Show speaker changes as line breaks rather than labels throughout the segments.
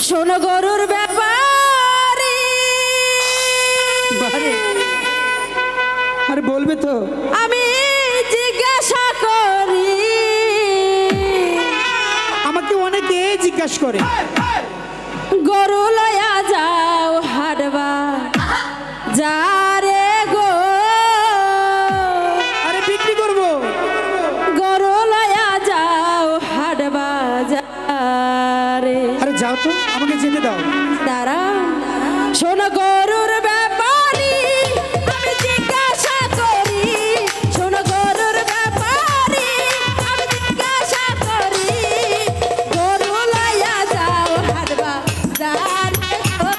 শোনো গরুর ব্যাপারে
আরে বলবে তো
আমি জিজ্ঞাসা করি।
আমাকে অনেকে জিজ্ঞাসা করে
গরু লয়া যাও হাটবা যারে গো,
আরে বিক্রি করবো।
গরু লয়া যাও হাটবা যারে।
আরে যাও তো, আমাকে যেতে দাও।
তারা শোনো গরুর ব্যাপারি আমি জিজ্ঞাসা করি। শোনো গরুর ব্যাপারি আমি জিজ্ঞাসা করি। গরু লইয়া যাও হাটবা যারে গো,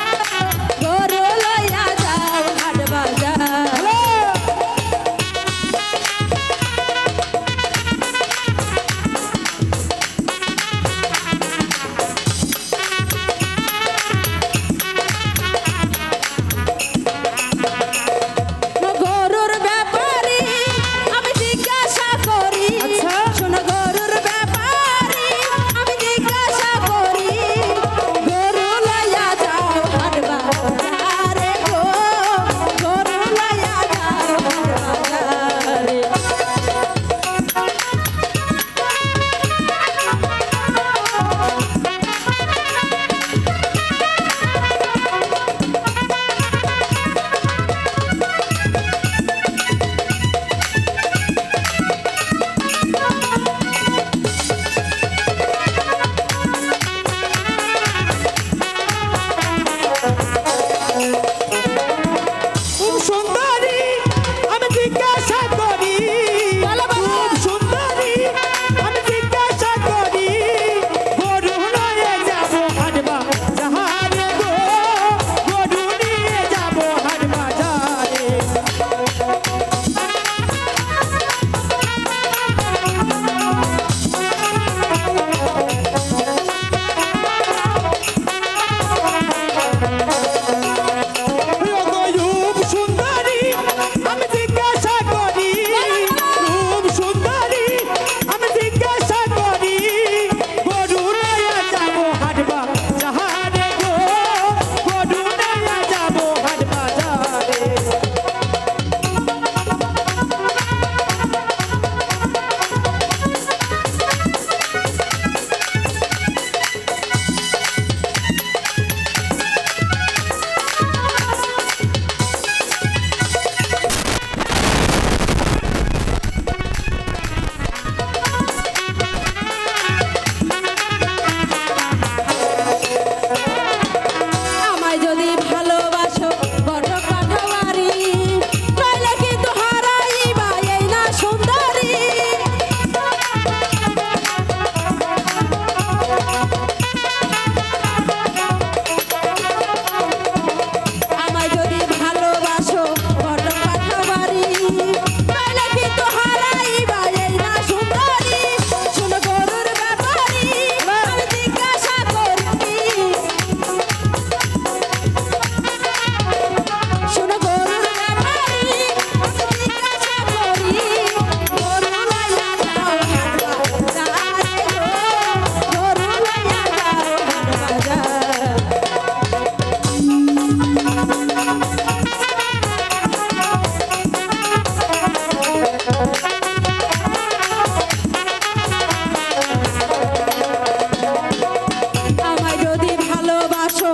গরু লইয়া যাও হাটবা যারে। গরুর ব্যাপারি আমি জিজ্ঞাসা করি।
আচ্ছা।
শোনো গরুর ব্যাপারি আমি জিজ্ঞাসা করি। গরু লইয়া যাও হাটবা যারে গো, গরু লইয়া যাও হাটবা যারে।
খুব সুন্দরী আমি জিজ্ঞাসা করি।
বলো, বলো।
খুব সুন্দরী আমি জিজ্ঞাসা করি। গরু নিয়ে যাবো হাট বাজারে গো, গরু নিয়ে যাবো হাট বাজারে। খুব সুন্দরী আমি জিজ্ঞাসা করি। খুব সুন্দরী আমি জিজ্ঞাসা করি। গরু নিয়ে যাবো হাট বাজারে গো, গরু নিয়ে যাবো হাট বাজারে।
আমায় যদি ভালোবাসো বড় পাঠাওয়ারি, নইলে কিন্তু হারাইবা এই না সুন্দরী। আমায় যদি ভালোবাসো বড় পাঠাওয়ারি, নইলে কিন্তু হারাইবা এই না সুন্দরী। শোনো গরুর ব্যাপারি আমি জিজ্ঞাসা করি। শোনো গরুর ব্যাপারি আমি জিজ্ঞাসা করি। গরু লইয়া যাও হাটবা যারে গো, গরু লইয়া যাও হাটবা যারে। আমায় যদি ভালোবাসো